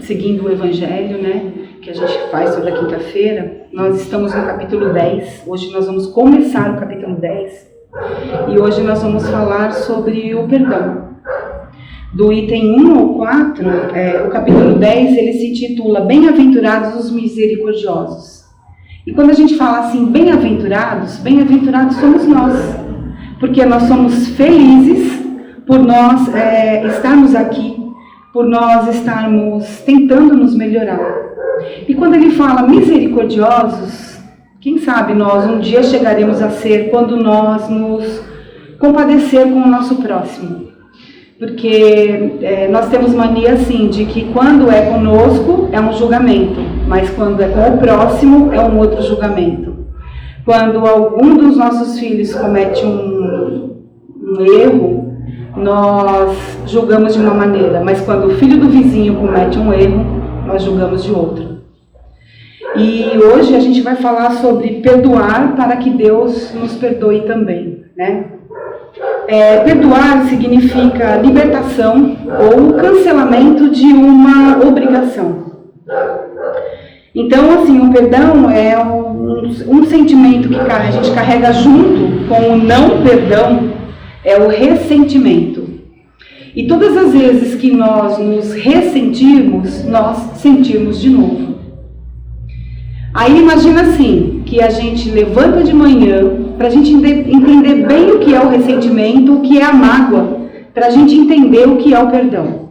seguindo o Evangelho, né, que a gente faz toda quinta-feira. Nós estamos no capítulo 10, hoje nós vamos começar o capítulo 10, e hoje nós vamos falar sobre o perdão. Do item 1 ao 4, o capítulo 10, ele se intitula Bem-aventurados os misericordiosos. E quando a gente fala assim, bem-aventurados somos nós, porque nós somos felizes por nós estarmos aqui, por nós estarmos tentando nos melhorar. E quando ele fala misericordiosos, quem sabe nós um dia chegaremos a ser quando nós nos compadecer com o nosso próximo. Porque nós temos mania assim de que quando é conosco é um julgamento, mas quando é com o próximo é um outro julgamento. Quando algum dos nossos filhos comete um erro, nós julgamos de uma maneira, mas quando o filho do vizinho comete um erro, nós julgamos de outra. E hoje a gente vai falar sobre perdoar para que Deus nos perdoe também, né? Perdoar significa libertação ou cancelamento de uma obrigação. Então, assim, o perdão é um sentimento que a gente carrega junto com o não perdão, é o ressentimento. E todas as vezes que nós nos ressentirmos, nós sentimos de novo. Aí imagina assim, que a gente levanta de manhã, para a gente entender bem o que é o ressentimento, o que é a mágoa, para a gente entender o que é o perdão.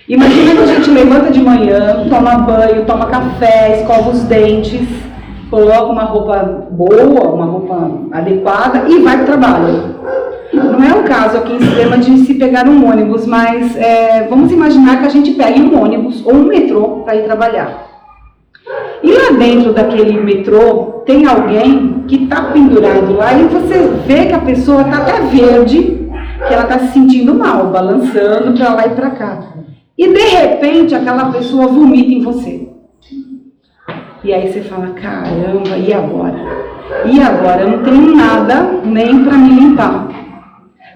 Imagina que a gente levanta de manhã, toma banho, toma café, escova os dentes, coloca uma roupa boa, uma roupa adequada e vai para o trabalho. Não é o caso aqui em Extrema de se pegar um ônibus, mas vamos imaginar que a gente pegue um ônibus ou um metrô para ir trabalhar. E lá dentro daquele metrô tem alguém que está pendurado lá e você vê que a pessoa está até verde, que ela está se sentindo mal, balançando para lá e para cá. E de repente aquela pessoa vomita em você. E aí você fala, caramba, e agora? E agora? Eu não tenho nada nem para me limpar.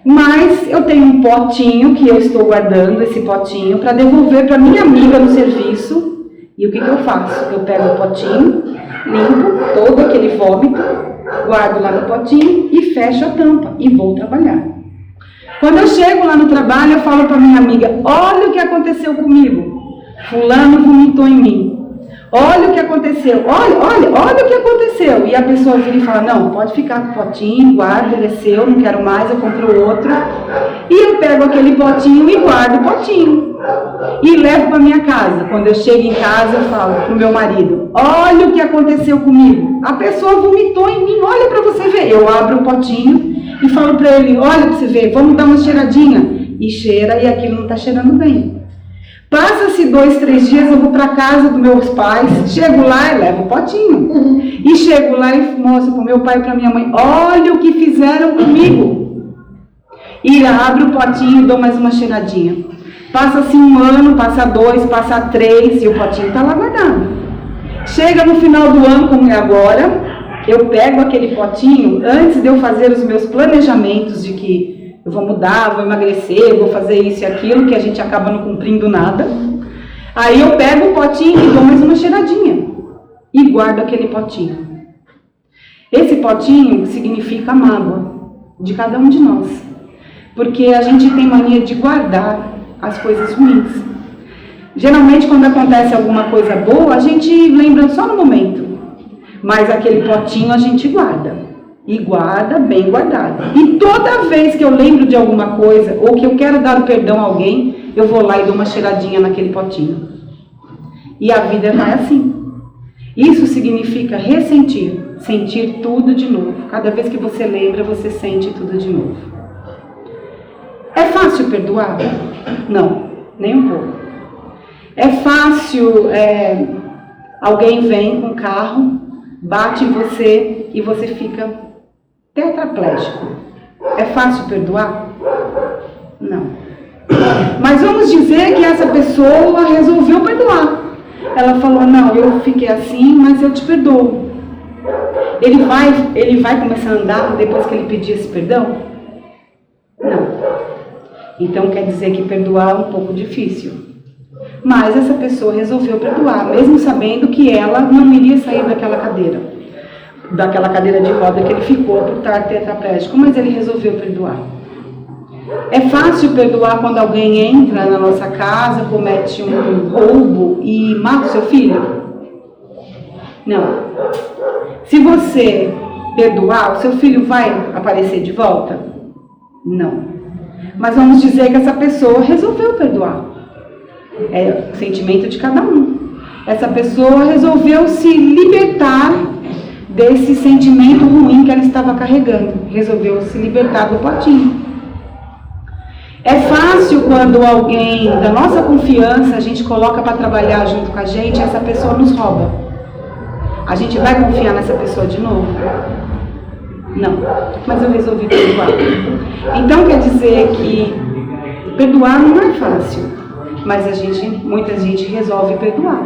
Mas eu tenho um potinho que eu estou guardando, esse potinho, para devolver para minha amiga no serviço. E o que eu faço? Eu pego o potinho, limpo todo aquele vômito, guardo lá no potinho e fecho a tampa e vou trabalhar. Quando eu chego lá no trabalho, eu falo para minha amiga, olha o que aconteceu comigo. Fulano vomitou em mim. Olha o que aconteceu, olha o que aconteceu. E a pessoa vira e fala, não, pode ficar com o potinho, guarda, ele é seu, não quero mais, eu compro outro. E eu pego aquele potinho e guardo o potinho. E levo para minha casa. Quando eu chego em casa, eu falo pro meu marido, olha o que aconteceu comigo. A pessoa vomitou em mim, olha para você ver. Eu abro o potinho e falo para ele, olha para você ver, vamos dar uma cheiradinha. E cheira e aquilo não está cheirando bem. Passa-se 2, 3 dias, eu vou para casa dos meus pais, chego lá e levo o potinho. E chego lá e mostro para o meu pai e para minha mãe, olha o que fizeram comigo. E abro o potinho e dou mais uma cheiradinha. Passa-se 1 ano, passa 2, passa 3 e o potinho está lá guardado. Chega no final do ano, como é agora, eu pego aquele potinho, antes de eu fazer os meus planejamentos de que eu vou mudar, vou emagrecer, vou fazer isso e aquilo, que a gente acaba não cumprindo nada. Aí eu pego o potinho e dou mais uma cheiradinha. E guardo aquele potinho. Esse potinho significa a mágoa de cada um de nós. Porque a gente tem mania de guardar as coisas ruins. Geralmente quando acontece alguma coisa boa, a gente lembra só no momento. Mas aquele potinho a gente guarda. E guarda bem guardado. E toda vez que eu lembro de alguma coisa, ou que eu quero dar o perdão a alguém, eu vou lá e dou uma cheiradinha naquele potinho. E a vida vai assim. Isso significa ressentir, sentir tudo de novo. Cada vez que você lembra, você sente tudo de novo. É fácil perdoar? Não, nem um pouco. É fácil, alguém vem com um carro, bate em você e você fica tetraplégico. É fácil perdoar? Não. Mas vamos dizer que essa pessoa resolveu perdoar. Ela falou, não, eu fiquei assim, mas eu te perdoo. Ele vai começar a andar depois que ele pedir esse perdão? Não. Então quer dizer que perdoar é um pouco difícil. Mas essa pessoa resolveu perdoar, mesmo sabendo que ela não iria sair daquela cadeira de roda que ele ficou por estar tetraplégico, mas ele resolveu perdoar. É fácil perdoar quando alguém entra na nossa casa, comete um roubo e mata o seu filho? Não. Se você perdoar, o seu filho vai aparecer de volta? Não. Mas vamos dizer que essa pessoa resolveu perdoar. É o sentimento de cada um. Essa pessoa resolveu se libertar desse sentimento ruim que ela estava carregando. Resolveu se libertar do potinho. É fácil quando alguém da nossa confiança a gente coloca para trabalhar junto com a gente, essa pessoa nos rouba. A gente vai confiar nessa pessoa de novo? Não. Mas eu resolvi perdoar. Então quer dizer que perdoar não é fácil, mas muita gente resolve perdoar.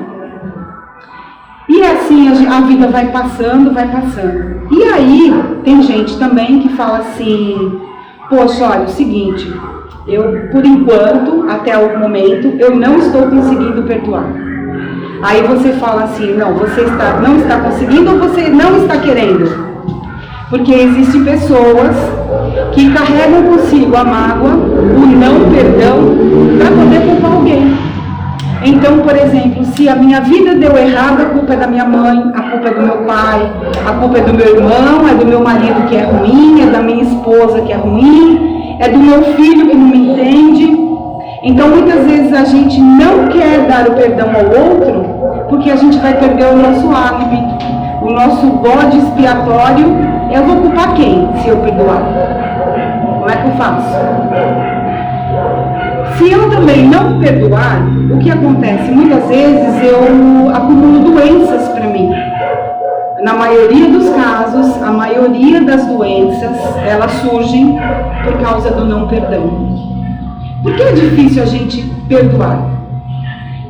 E assim a vida vai passando. E aí tem gente também que fala assim, poxa, olha, o seguinte, eu, por enquanto, até o momento, eu não estou conseguindo perdoar. Aí você fala assim, não, você não está conseguindo ou você não está querendo? Porque existem pessoas que carregam consigo a mágoa, o não perdão, para poder culpar alguém. Então, por exemplo, se a minha vida deu errado, a culpa é da minha mãe, a culpa é do meu pai, a culpa é do meu irmão, é do meu marido que é ruim, é da minha esposa que é ruim, é do meu filho que não me entende. Então, muitas vezes a gente não quer dar o perdão ao outro, porque a gente vai perder o nosso álibi, o nosso bode expiatório. Eu vou culpar quem, se eu perdoar? Como é que eu faço? Se eu também não perdoar, o que acontece? Muitas vezes eu acumulo doenças para mim. Na maioria dos casos, a maioria das doenças, elas surgem por causa do não perdão. Por que é difícil a gente perdoar?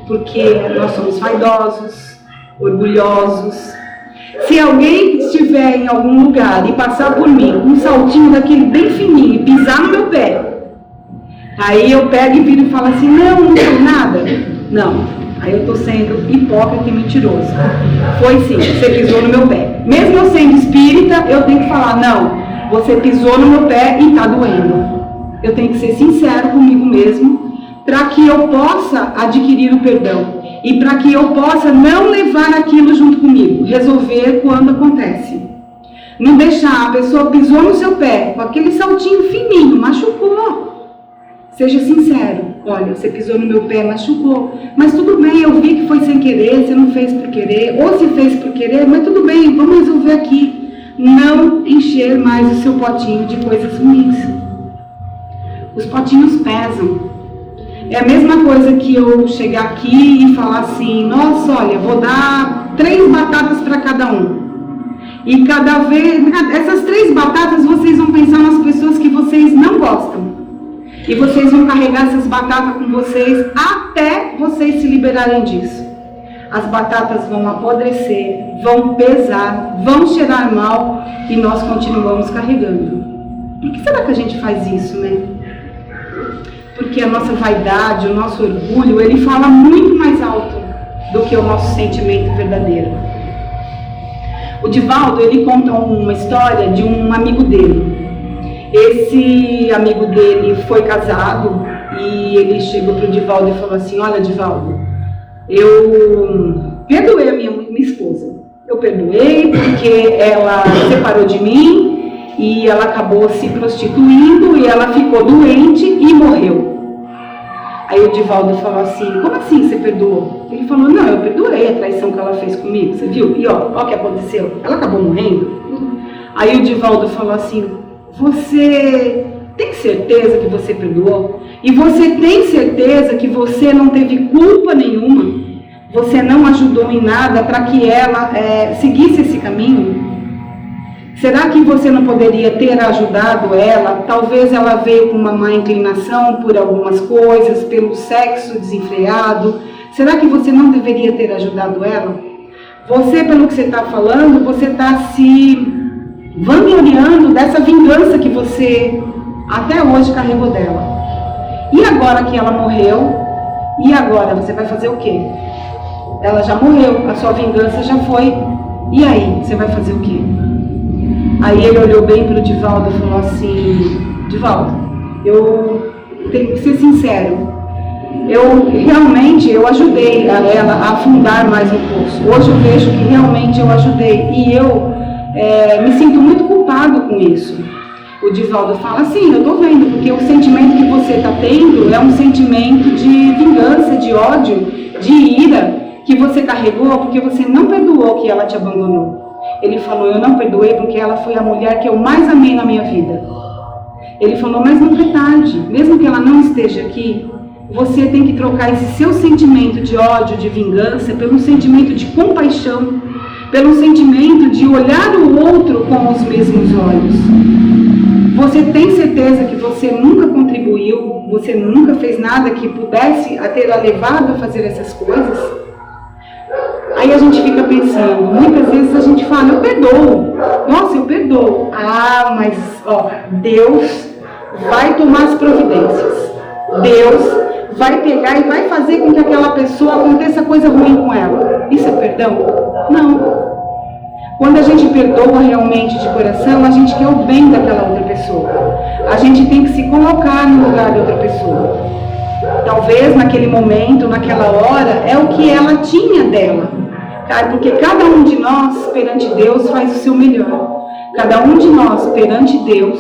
Porque nós somos vaidosos, orgulhosos. Se alguém estiver em algum lugar e passar por mim com um saltinho daquele bem fininho e pisar no meu pé, aí eu pego e viro e falo assim, não foi nada. Não, aí eu estou sendo hipócrita e mentiroso. Foi sim, você pisou no meu pé. Mesmo eu sendo espírita, eu tenho que falar, não, você pisou no meu pé e está doendo. Eu tenho que ser sincero comigo mesmo, para que eu possa adquirir o perdão. E para que eu possa não levar aquilo junto comigo, resolver quando acontece. Não deixar, a pessoa pisou no seu pé, com aquele saltinho fininho, machucou. Seja sincero, olha, você pisou no meu pé, machucou. Mas tudo bem, eu vi que foi sem querer, você não fez por querer, ou se fez por querer, mas tudo bem, vamos resolver aqui. Não encher mais o seu potinho de coisas ruins. Os potinhos pesam. É a mesma coisa que eu chegar aqui e falar assim, nossa, olha, vou dar 3 batatas para cada um. E cada vez, essas 3 batatas, vocês vão pensar nas pessoas que vocês não gostam. E vocês vão carregar essas batatas com vocês até vocês se liberarem disso. As batatas vão apodrecer, vão pesar, vão cheirar mal e nós continuamos carregando. Por que será que a gente faz isso, né? Porque a nossa vaidade, o nosso orgulho, ele fala muito mais alto do que o nosso sentimento verdadeiro. O Divaldo, ele conta uma história de um amigo dele. Esse amigo dele foi casado e ele chegou para o Divaldo e falou assim, olha, Divaldo, eu perdoei a minha esposa. Eu perdoei porque ela separou de mim, e ela acabou se prostituindo e ela ficou doente e morreu. Aí o Divaldo falou assim, como assim você perdoou? Ele falou, não, eu perdoei a traição que ela fez comigo, você viu? E ó o que aconteceu, ela acabou morrendo. Aí o Divaldo falou assim, você tem certeza que você perdoou? E você tem certeza que você não teve culpa nenhuma? Você não ajudou em nada para que ela seguisse esse caminho? Será que você não poderia ter ajudado ela? Talvez ela veio com uma má inclinação por algumas coisas, pelo sexo desenfreado. Será que você não deveria ter ajudado ela? Você, pelo que você está falando, você está se vangloriando dessa vingança que você até hoje carregou dela. E agora que ela morreu, E agora, você vai fazer o quê? Ela já morreu, a sua vingança já foi. E aí, você vai fazer o quê? Aí ele olhou bem para o Divaldo e falou assim: Divaldo, eu tenho que ser sincero, eu ajudei ela a afundar mais no poço. Hoje eu vejo que realmente eu ajudei e eu me sinto muito culpado com isso. O Divaldo fala assim: eu estou vendo, porque o sentimento que você está tendo é um sentimento de vingança, de ódio, de ira que você carregou porque você não perdoou que ela te abandonou. Ele falou: eu não perdoei porque ela foi a mulher que eu mais amei na minha vida. Ele falou: mas nunca é tarde, mesmo que ela não esteja aqui, você tem que trocar esse seu sentimento de ódio, de vingança, pelo sentimento de compaixão, pelo sentimento de olhar o outro com os mesmos olhos. Você tem certeza que você nunca contribuiu, você nunca fez nada que pudesse ter a levado a fazer essas coisas? Aí a gente fica pensando, muitas vezes a gente fala: eu perdoo, nossa, eu perdoo. Ah, mas Deus vai tomar as providências. Deus vai pegar e vai fazer com que aquela pessoa aconteça coisa ruim com ela. Isso é perdão? Não. Quando a gente perdoa realmente de coração, a gente quer o bem daquela outra pessoa. A gente tem que se colocar no lugar da outra pessoa. Talvez naquele momento, naquela hora, é o que ela tinha dela. Porque cada um de nós, perante Deus, faz o seu melhor. Cada um de nós, perante Deus,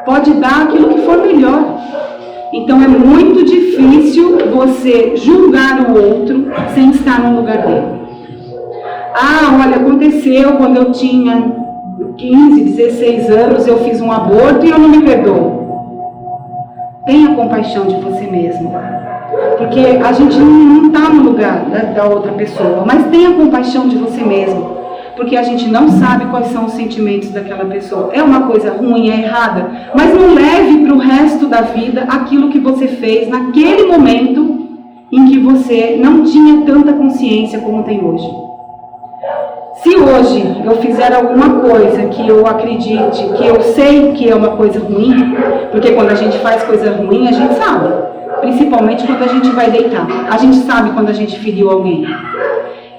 pode dar aquilo que for melhor. Então é muito difícil você julgar o outro sem estar no lugar dele. Ah, olha, aconteceu quando eu tinha 15, 16 anos, eu fiz um aborto e eu não me perdoo. Tenha compaixão de você mesmo. Porque a gente não está no lugar da outra pessoa, mas tenha compaixão de você mesmo. Porque a gente não sabe quais são os sentimentos daquela pessoa. É uma coisa ruim, é errada, mas não leve para o resto da vida aquilo que você fez naquele momento em que você não tinha tanta consciência como tem hoje. Se hoje eu fizer alguma coisa que eu acredite, que eu sei que é uma coisa ruim, porque quando a gente faz coisa ruim, a gente sabe. Principalmente quando a gente vai deitar. A gente sabe quando a gente feriu alguém.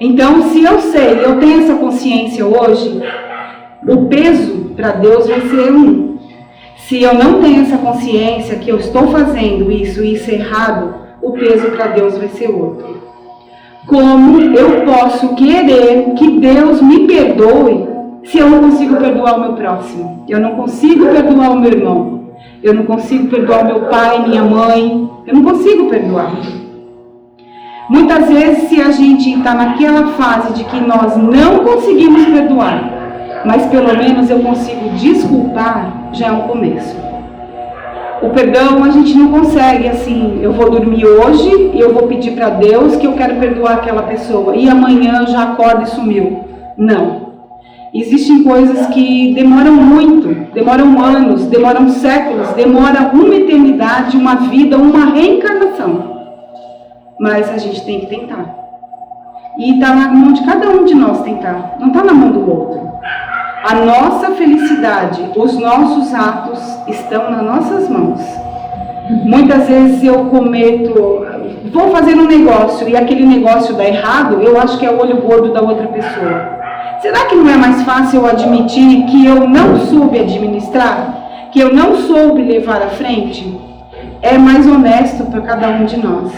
Então, se eu sei, eu tenho essa consciência hoje, o peso para Deus vai ser um. Se eu não tenho essa consciência que eu estou fazendo isso e isso é errado, o peso para Deus vai ser outro. Como eu posso querer que Deus me perdoe se eu não consigo perdoar o meu próximo? Eu não consigo perdoar o meu irmão. Eu não consigo perdoar meu pai, minha mãe. Eu não consigo perdoar. Muitas vezes, se a gente está naquela fase de que nós não conseguimos perdoar, mas pelo menos eu consigo desculpar, já é um começo. O perdão a gente não consegue assim: eu vou dormir hoje e eu vou pedir para Deus que eu quero perdoar aquela pessoa e amanhã eu já acordo e sumiu. Não. Existem coisas que demoram muito, demoram anos, demoram séculos, demoram uma eternidade, uma vida, uma reencarnação. Mas a gente tem que tentar. E está na mão de cada um de nós tentar, não está na mão do outro. A nossa felicidade, os nossos atos estão nas nossas mãos. Muitas vezes eu cometo, vou fazer um negócio e aquele negócio dá errado, eu acho que é o olho gordo da outra pessoa. Será que não é mais fácil eu admitir que eu não soube administrar? Que eu não soube levar à frente? É mais honesto para cada um de nós.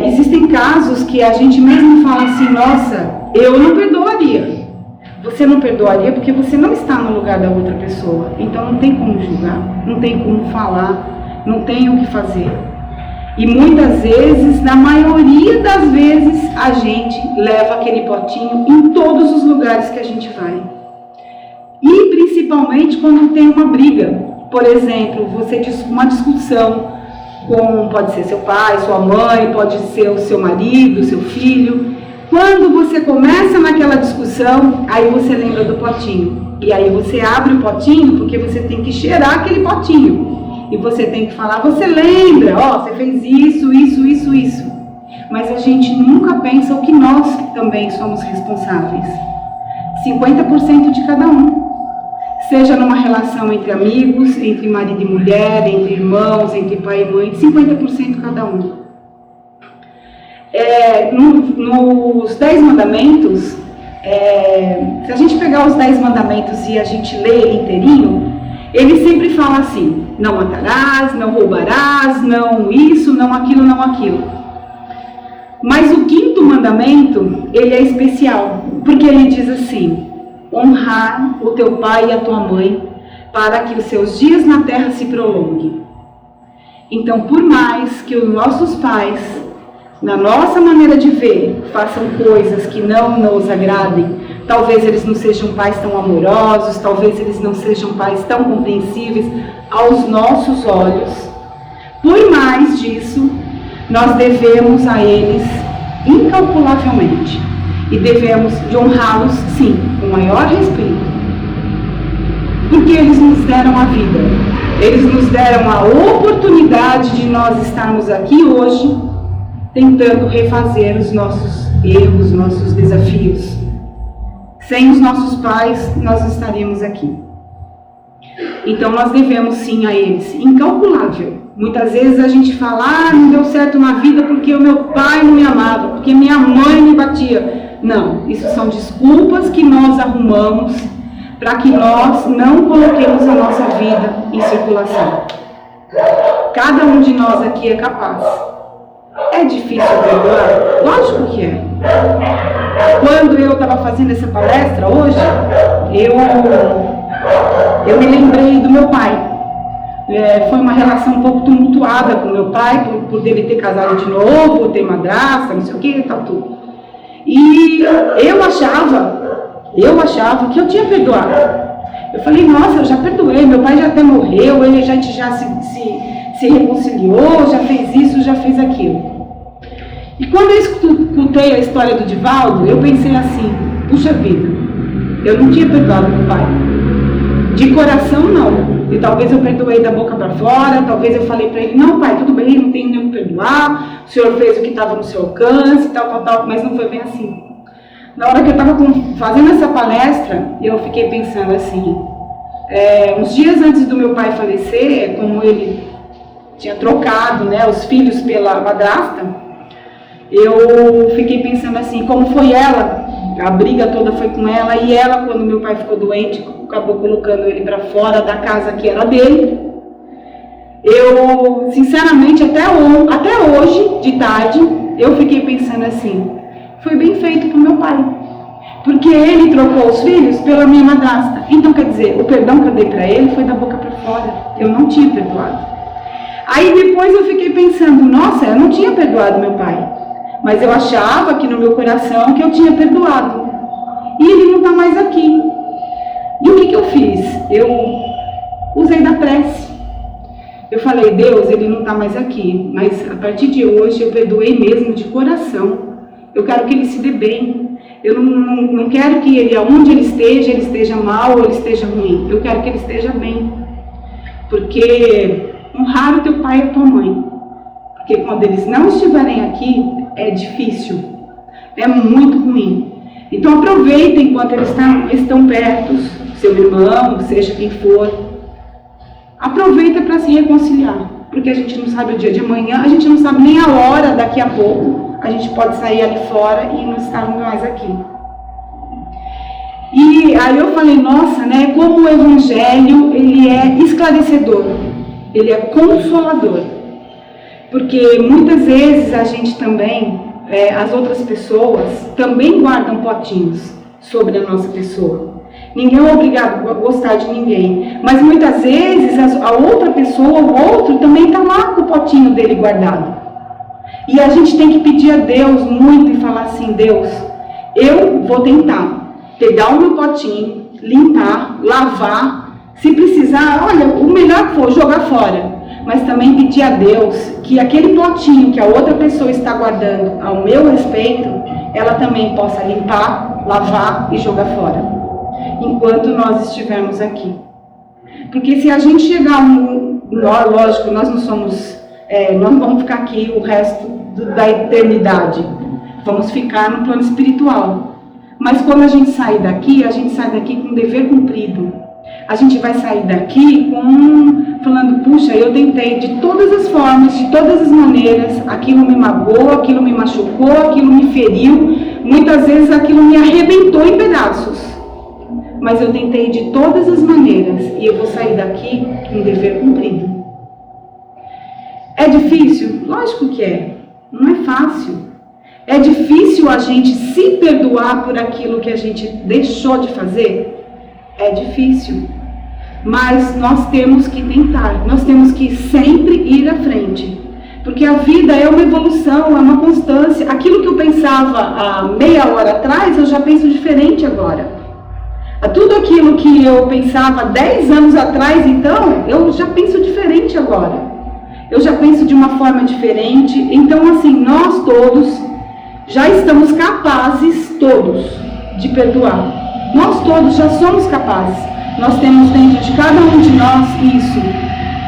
Existem casos que a gente mesmo fala assim: nossa, eu não perdoaria. Você não perdoaria porque você não está no lugar da outra pessoa. Então não tem como julgar, não tem como falar, não tem o que fazer. E muitas vezes, na maioria das vezes, a gente leva aquele potinho em todos os lugares que a gente vai. E principalmente quando tem uma briga. Por exemplo, uma discussão com, pode ser seu pai, sua mãe, pode ser o seu marido, seu filho. Quando você começa naquela discussão, aí você lembra do potinho. E aí você abre o potinho porque você tem que cheirar aquele potinho. E você tem que falar: você lembra, você fez isso, isso, isso, isso. Mas a gente nunca pensa o que nós também somos responsáveis. 50% de cada um. seja numa relação entre amigos, entre marido e mulher, entre irmãos, entre pai e mãe, 50% cada um. Nos 10 mandamentos, se a gente pegar os 10 mandamentos e a gente lê ele inteirinho, ele sempre fala assim: não matarás, não roubarás, não isso, não aquilo, não aquilo. Mas o 5º mandamento, ele é especial, porque ele diz assim: honrar o teu pai e a tua mãe, para que os seus dias na terra se prolonguem. Então, por mais que os nossos pais, na nossa maneira de ver, façam coisas que não nos agradem, talvez eles não sejam pais tão amorosos, talvez eles não sejam pais tão compreensíveis aos nossos olhos, por mais disso, nós devemos a eles incalculavelmente e devemos de honrá-los, sim, com maior respeito, porque eles nos deram a vida, eles nos deram a oportunidade de nós estarmos aqui hoje tentando refazer os nossos erros, nossos desafios. Sem os nossos pais, nós não estaríamos aqui. Então nós devemos sim a eles, incalculável. Muitas vezes a gente fala: não deu certo na vida porque o meu pai não me amava, porque minha mãe me batia. Não, isso são desculpas que nós arrumamos para que nós não coloquemos a nossa vida em circulação. Cada um de nós aqui é capaz. É difícil perdoar? Lógico que é. Quando eu estava fazendo essa palestra hoje, eu me lembrei do meu pai. Foi uma relação um pouco tumultuada com meu pai, por ele ter casado de novo, ter madrasta, não sei o que e tal, tudo. E eu achava que eu tinha perdoado. Eu falei: nossa, eu já perdoei, meu pai já até morreu, a gente já se reconciliou, já fez isso, já fez aquilo. E quando eu escutei a história do Divaldo, eu pensei assim: puxa vida, eu não tinha perdoado meu pai. De coração, não. E talvez eu perdoei da boca para fora, talvez eu falei para ele: não, pai, tudo bem, não tenho nem o que perdoar, o senhor fez o que estava no seu alcance, tal, mas não foi bem assim. Na hora que eu estava fazendo essa palestra, eu fiquei pensando assim, uns dias antes do meu pai falecer, como ele tinha trocado, né, os filhos pela madrasta, eu fiquei pensando assim, como foi ela, a briga toda foi com ela, e ela, quando meu pai ficou doente, acabou colocando ele para fora da casa que era dele. Eu, sinceramente, até hoje, de tarde, eu fiquei pensando assim, foi bem feito pro meu pai, porque ele trocou os filhos pela minha madrasta. Então, quer dizer, o perdão que eu dei para ele foi da boca para fora, eu não tinha perdoado. Aí depois eu fiquei pensando, nossa, eu não tinha perdoado meu pai, mas eu achava aqui no meu coração que eu tinha perdoado, e ele não está mais aqui. E o que eu fiz? Eu usei da prece. Eu falei: Deus, ele não está mais aqui, mas a partir de hoje eu perdoei mesmo de coração. Eu quero que ele se dê bem. Eu não quero que ele, aonde ele esteja mal ou ele esteja ruim. Eu quero que ele esteja bem. Porque honrar o teu pai e a tua mãe. Porque quando eles não estiverem aqui, é difícil. É muito ruim. Então aproveitem enquanto eles estão perto, seu irmão, seja quem for. Aproveita para se reconciliar. Porque a gente não sabe o dia de amanhã, a gente não sabe nem a hora daqui a pouco. A gente pode sair ali fora e não estarmos mais aqui. E aí eu falei, nossa, né, como o Evangelho, ele é esclarecedor, ele é consolador. Porque muitas vezes a gente também, as outras pessoas, também guardam potinhos sobre a nossa pessoa. Ninguém é obrigado a gostar de ninguém. Mas muitas vezes a outra pessoa, o outro, também está lá com o potinho dele guardado. E a gente tem que pedir a Deus muito e falar assim, Deus, eu vou tentar pegar o meu potinho, limpar, lavar, se precisar, olha, o melhor que for, jogar fora. Mas também pedir a Deus que aquele potinho que a outra pessoa está guardando ao meu respeito, ela também possa limpar, lavar e jogar fora, enquanto nós estivermos aqui. Porque se a gente chegar lógico, nós não somos, nós vamos ficar aqui o resto da eternidade, vamos ficar no plano espiritual. Mas quando a gente sai daqui com um dever cumprido. a gente vai sair daqui falando, puxa, eu tentei de todas as formas, de todas as maneiras, aquilo me magoou, aquilo me machucou, aquilo me feriu, muitas vezes aquilo me arrebentou em pedaços. Mas eu tentei de todas as maneiras e eu vou sair daqui com um dever cumprido. É difícil? Lógico que é. Não é fácil. É difícil a gente se perdoar por aquilo que a gente deixou de fazer? É difícil. Mas nós temos que tentar. Nós temos que sempre ir à frente. Porque a vida é uma evolução, é uma constância. Aquilo que eu pensava há meia hora atrás, eu já penso diferente agora. Tudo aquilo que eu pensava 10 anos atrás, então, eu já penso diferente agora. Eu já penso de uma forma diferente. Então, assim, nós todos já estamos capazes, todos, de perdoar. Nós todos já somos capazes. Nós temos dentro de cada um de nós isso.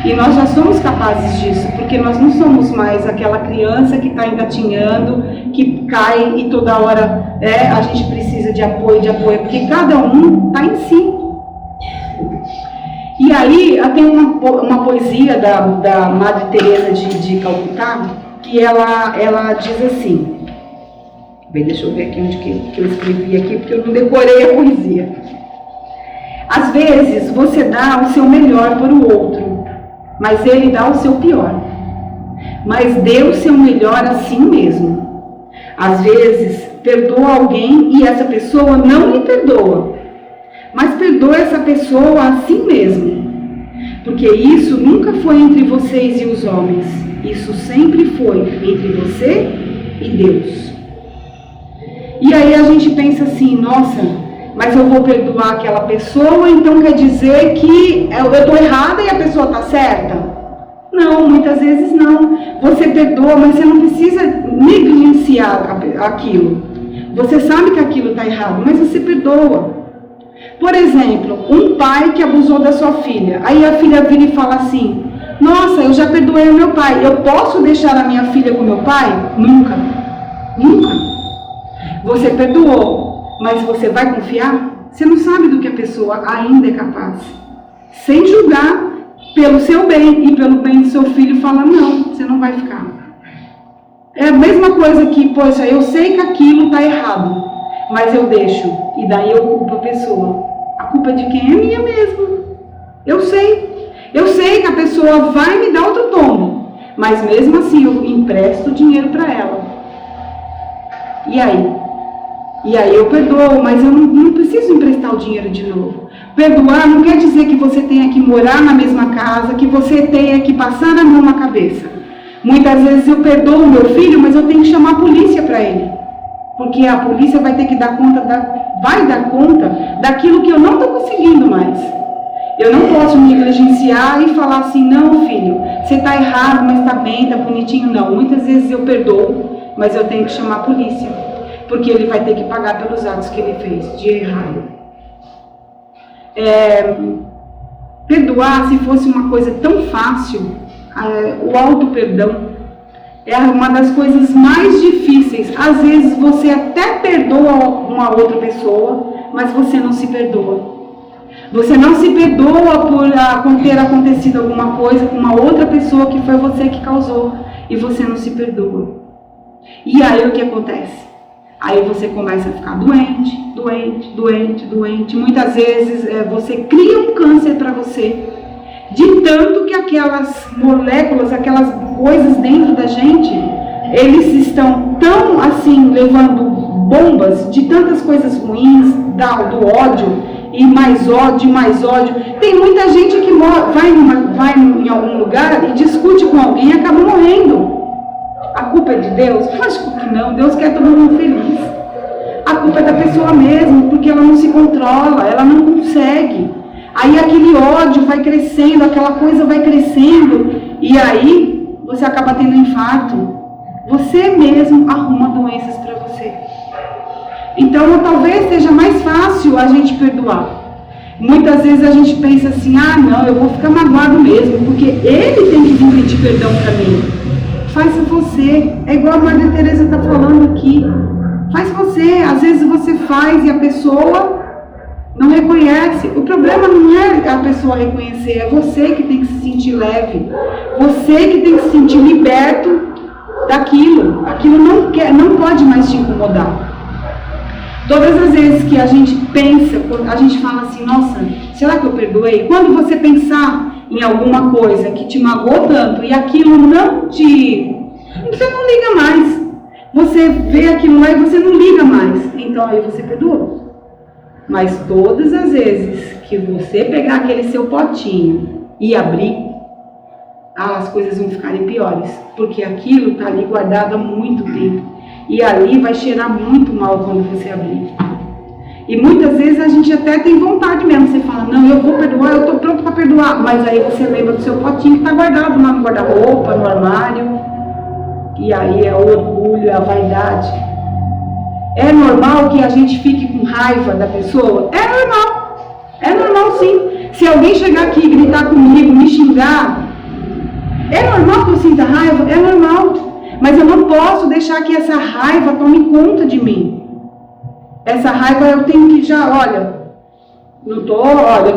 E nós já somos capazes disso, porque nós não somos mais aquela criança que está engatinhando, que cai e toda hora a gente precisa de apoio, porque cada um está em si. E aí tem uma poesia da Madre Teresa de Calcutá, que ela diz assim, bem, deixa eu ver aqui onde que eu escrevi aqui, porque eu não decorei a poesia. Às vezes você dá o seu melhor para o outro, mas ele dá o seu pior. Mas dê o seu melhor assim mesmo. Às vezes, perdoa alguém e essa pessoa não lhe perdoa. Mas perdoa essa pessoa assim mesmo. Porque isso nunca foi entre vocês e os homens. Isso sempre foi entre você e Deus. E aí a gente pensa assim, nossa, mas eu vou perdoar aquela pessoa, então quer dizer que eu estou errada e a pessoa está certa? Não, muitas vezes não. Você perdoa, mas você não precisa negligenciar aquilo. Você sabe que aquilo está errado, mas você perdoa. Por exemplo, um pai que abusou da sua filha. Aí a filha vira e fala assim, nossa, eu já perdoei o meu pai. Eu posso deixar a minha filha com meu pai? Nunca. Nunca. Você perdoou. Mas você vai confiar? Você não sabe do que a pessoa ainda é capaz. Sem julgar, pelo seu bem e pelo bem do seu filho, fala, não, você não vai ficar. É a mesma coisa que, poxa, eu sei que aquilo está errado, mas eu deixo. E daí eu culpo a pessoa. A culpa de quem? É minha mesmo. Eu sei. Eu sei que a pessoa vai me dar outro tombo, mas mesmo assim eu empresto dinheiro para ela. E aí? E aí eu perdoo, mas eu não preciso emprestar o dinheiro de novo. Perdoar não quer dizer que você tenha que morar na mesma casa, que você tenha que passar a mão na cabeça. Muitas vezes eu perdoo o meu filho, mas eu tenho que chamar a polícia para ele. Porque a polícia vai ter que dar conta, vai dar conta daquilo que eu não estou conseguindo mais. Eu não posso me negligenciar e falar assim, não filho, você está errado, mas está bem, está bonitinho. Não, muitas vezes eu perdoo, mas eu tenho que chamar a polícia. Porque ele vai ter que pagar pelos atos que ele fez de errado. Perdoar, se fosse uma coisa tão fácil, o auto-perdão é uma das coisas mais difíceis. Às vezes você até perdoa uma outra pessoa, mas você não se perdoa. Você não se perdoa por ter acontecido alguma coisa com uma outra pessoa que foi você que causou, e você não se perdoa. E aí o que acontece? Aí você começa a ficar doente. Muitas vezes você cria um câncer para você. De tanto que aquelas moléculas, aquelas coisas dentro da gente, eles estão tão assim, levando bombas de tantas coisas ruins, do ódio, e mais ódio, mais ódio. Tem muita gente que vai em algum lugar e discute com alguém e acaba morrendo. A culpa é de Deus? Lógico que não, Deus quer todo mundo feliz. A culpa é da pessoa mesmo, porque ela não se controla, ela não consegue. Aí aquele ódio vai crescendo, aquela coisa vai crescendo, e aí você acaba tendo infarto. Você mesmo arruma doenças para você. Então talvez seja mais fácil a gente perdoar. Muitas vezes a gente pensa assim, não, eu vou ficar magoado mesmo, porque ele tem que vir pedir perdão para mim. Faz você, é igual a Madre Teresa está falando aqui. Faz você, às vezes você faz e a pessoa Não reconhece. O problema não é a pessoa reconhecer, é você que tem que se sentir leve. Você que tem que se sentir liberto daquilo. Aquilo não pode mais te incomodar. Todas as vezes que a gente pensa, a gente fala assim, nossa, será que eu perdoei? Quando você pensar em alguma coisa que te magoou tanto e aquilo não te... Você não liga mais. Você vê aquilo lá e você não liga mais. Então aí você perdoou. Mas todas as vezes que você pegar aquele seu potinho e abrir, as coisas vão ficarem piores. Porque aquilo está ali guardado há muito tempo. E ali vai cheirar muito mal quando você abrir. E muitas vezes a gente até tem vontade mesmo. Você fala, não, eu vou perdoar, eu estou pronto para perdoar. Mas aí você lembra do seu potinho que está guardado lá no guarda-roupa, no armário. E aí é o orgulho, é a vaidade. É normal que a gente fique com raiva da pessoa? É normal sim. Se alguém chegar aqui e gritar comigo, me xingar, é normal que eu sinta raiva? É normal. Mas eu não posso deixar que essa raiva tome conta de mim. Essa raiva eu tenho que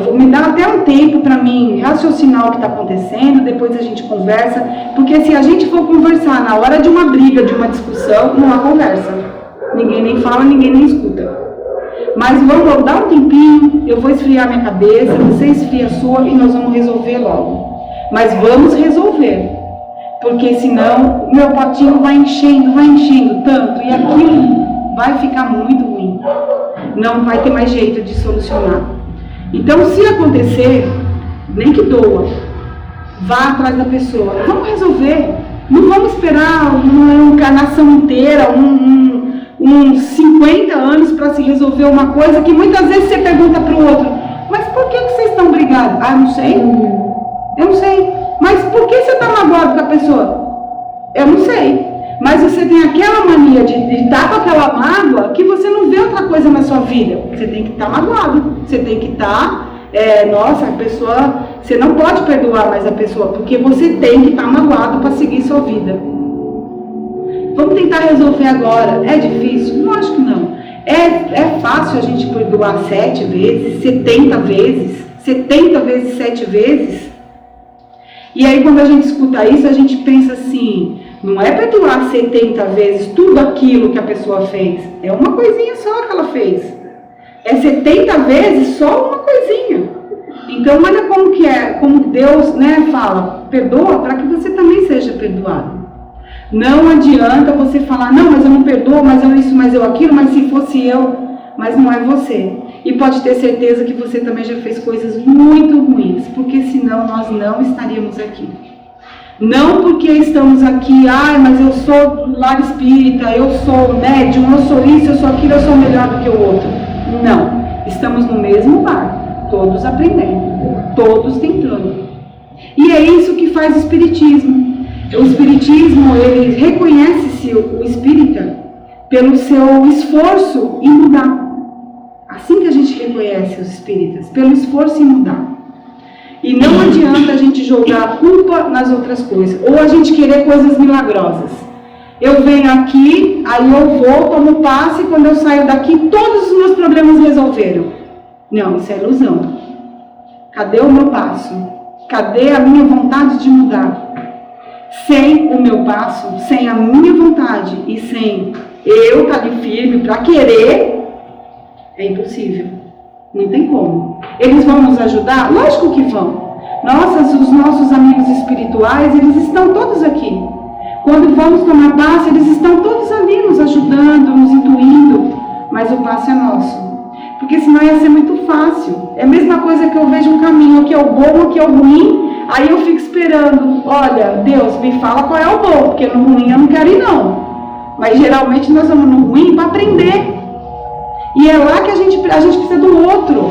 vou me dar até um tempo para mim raciocinar o que está acontecendo, depois a gente conversa, porque se a gente for conversar na hora de uma briga, de uma discussão, não há conversa. Ninguém nem fala, ninguém nem escuta. Mas vamos dar um tempinho, eu vou esfriar minha cabeça, você esfria a sua e nós vamos resolver logo. Mas vamos resolver, porque senão o meu potinho vai enchendo tanto e aquilo vai ficar muito ruim. Não vai ter mais jeito de solucionar. Então, se acontecer, nem que doa, vá atrás da pessoa. Vamos resolver. Não vamos esperar uma encarnação inteira, uns 50 anos para se resolver uma coisa que muitas vezes você pergunta para o outro, mas por que vocês estão brigados? Ah, não sei. Eu não sei. Mas por que você está magoado com a pessoa? Eu não sei. Mas você tem aquela mania de estar com aquela mágoa que você não vê outra coisa na sua vida. Você tem que estar magoado. Você tem que estar... a pessoa... Você não pode perdoar mais a pessoa, porque você tem que estar magoado para seguir sua vida. Vamos tentar resolver agora. É difícil? Não, acho que não. É fácil a gente perdoar 7 vezes, 70 vezes, 70 vezes 7 vezes. E aí quando a gente escuta isso, a gente pensa assim... Não é perdoar 70 vezes tudo aquilo que a pessoa fez. É uma coisinha só que ela fez. É 70 vezes só uma coisinha. Então olha como que é, como Deus, fala, perdoa para que você também seja perdoado. Não adianta você falar, não, mas eu não perdoo, mas eu isso, mas eu aquilo, mas se fosse eu, mas não é você. E pode ter certeza que você também já fez coisas muito ruins, porque senão nós não estaríamos aqui. Não porque estamos aqui, mas eu sou do lar espírita, eu sou médium, eu sou isso, eu sou aquilo, eu sou melhor do que o outro. Não, estamos no mesmo bar, todos aprendendo, todos tentando. E é isso que faz o Espiritismo. O Espiritismo, ele reconhece-se o espírita pelo seu esforço em mudar. Assim que a gente reconhece os espíritas, pelo esforço em mudar. E não adianta a gente jogar a culpa nas outras coisas. Ou a gente querer coisas milagrosas. Eu venho aqui, aí eu vou, tomo passe, e quando eu saio daqui, todos os meus problemas resolveram. Não, isso é ilusão. Cadê o meu passo? Cadê a minha vontade de mudar? Sem o meu passo, sem a minha vontade e sem eu estar ali firme para querer, é impossível. Não tem como. Eles vão nos ajudar? Lógico que vão. Os nossos amigos espirituais, eles estão todos aqui. Quando vamos tomar passe, eles estão todos ali nos ajudando, nos intuindo. Mas o passe é nosso. Porque senão ia ser muito fácil. É a mesma coisa que eu vejo um caminho, aqui é o bom, aqui é o ruim. Aí eu fico esperando. Olha, Deus, me fala qual é o bom, porque no ruim eu não quero ir não. Mas geralmente nós vamos no ruim para aprender. E é lá que a gente precisa do outro.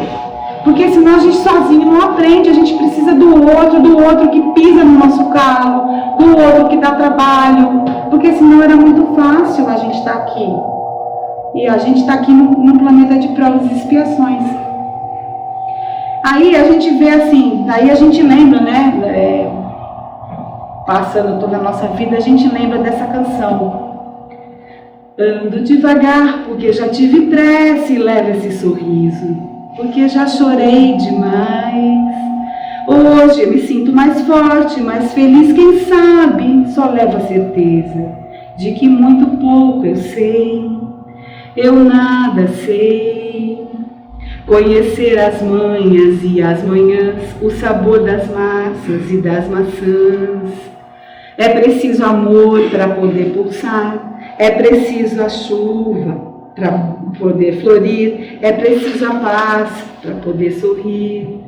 Porque senão a gente sozinho não aprende. A gente precisa do outro que pisa no nosso calo, do outro que dá trabalho. Porque senão era muito fácil a gente estar aqui. E a gente está aqui num planeta de provas e expiações. Aí a gente vê assim, aí a gente lembra, passando toda a nossa vida, a gente lembra dessa canção. Ando devagar, porque já tive pressa e leva esse sorriso. porque já chorei demais. Hoje eu me sinto mais forte, mais feliz, quem sabe só levo a certeza de que muito pouco eu sei, eu nada sei. Conhecer as manhas e as manhãs, o sabor das massas e das maçãs. É preciso amor para poder pulsar, é preciso a chuva para poder florir, é preciso a paz para poder sorrir.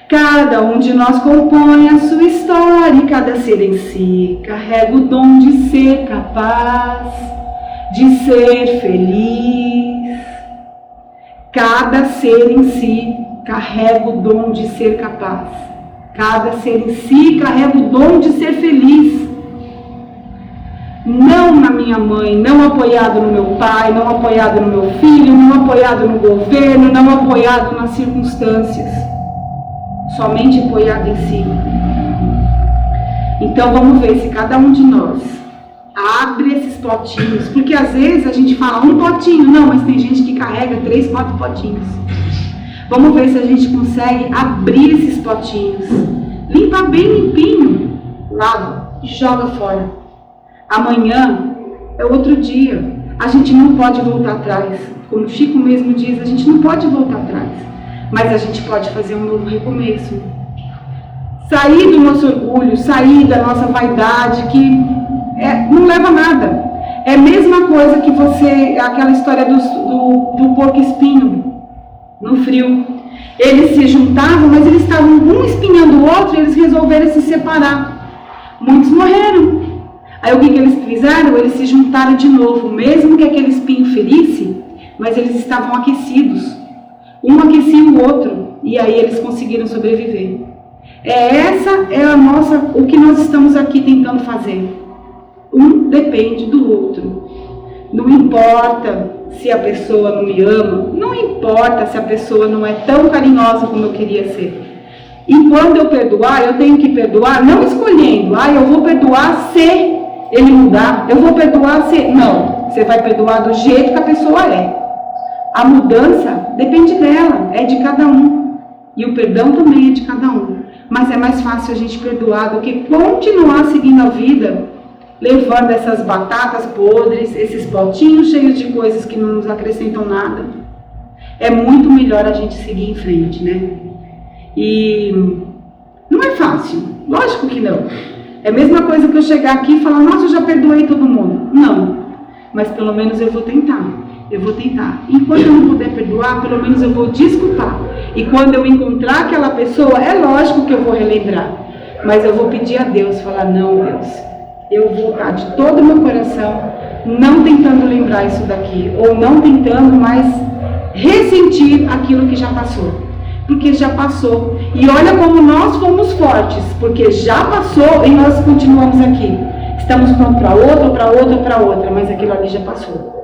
Cada um de nós compõe a sua história e cada ser em si carrega o dom de ser capaz, de ser feliz. Cada ser em si carrega o dom de ser capaz. Cada ser em si carrega o dom de ser feliz. Não na minha mãe, não apoiado no meu pai, não apoiado no meu filho, não apoiado no governo, não apoiado nas circunstâncias. Somente apoiado em si. Então vamos ver se cada um de nós abre esses potinhos, porque às vezes a gente fala um potinho, não, mas tem gente que carrega 3, 4 potinhos. Vamos ver se a gente consegue abrir esses potinhos, limpa bem limpinho, lava e joga fora. Amanhã é outro dia, a gente não pode voltar atrás, como o Chico mesmo diz, a gente não pode voltar atrás, mas a gente pode fazer um novo recomeço. Sair do nosso orgulho, sair da nossa vaidade, que não leva a nada. É a mesma coisa que aquela história do porco-espinho no frio. Eles se juntavam, mas eles estavam um espinhando o outro e eles resolveram se separar. Muitos morreram. Aí o que eles fizeram? Eles se juntaram de novo, mesmo que aquele espinho ferisse, mas eles estavam aquecidos. Um aquecia o outro e aí eles conseguiram sobreviver. Essa é o que nós estamos aqui tentando fazer. Um depende do outro. Não importa se a pessoa não me ama, não importa se a pessoa não é tão carinhosa como eu queria ser. E quando eu perdoar, eu tenho que perdoar não escolhendo, eu vou perdoar se ele mudar, eu vou perdoar se... Não, você vai perdoar do jeito que a pessoa é. A mudança depende dela, é de cada um. E o perdão também é de cada um. Mas é mais fácil a gente perdoar do que continuar seguindo a vida, levando essas batatas podres, esses potinhos cheios de coisas que não nos acrescentam nada. É muito melhor a gente seguir em frente, né? E não é fácil, lógico que não. É a mesma coisa que eu chegar aqui e falar, nossa, eu já perdoei todo mundo. Não, mas pelo menos eu vou tentar. Eu vou tentar. Enquanto eu não puder perdoar, pelo menos eu vou desculpar. E quando eu encontrar aquela pessoa, é lógico que eu vou relembrar. Mas eu vou pedir a Deus, falar, não, Deus, eu vou estar de todo o meu coração, não tentando lembrar isso daqui, ou não tentando mais ressentir aquilo que já passou. Porque já passou. E olha como nós fomos fortes, porque já passou e nós continuamos aqui. Estamos prontos para outra, para outra, para outra, mas aquilo ali já passou.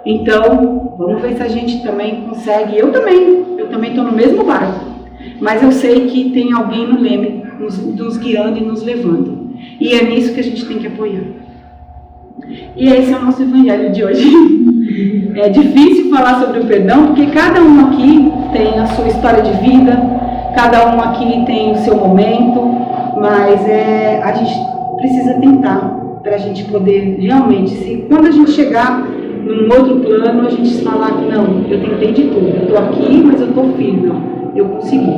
Então, vamos ver se a gente também consegue. Eu também estou no mesmo barco, mas eu sei que tem alguém no leme, nos guiando e nos levando. E é nisso que a gente tem que apoiar. E esse é o nosso evangelho de hoje. É difícil falar sobre o perdão, porque cada um aqui tem a sua história de vida, cada um aqui tem o seu momento, mas a gente precisa tentar para a gente poder realmente, quando a gente chegar num outro plano, a gente falar que não, eu tentei de tudo, eu estou aqui, mas eu estou firme, não, eu consegui.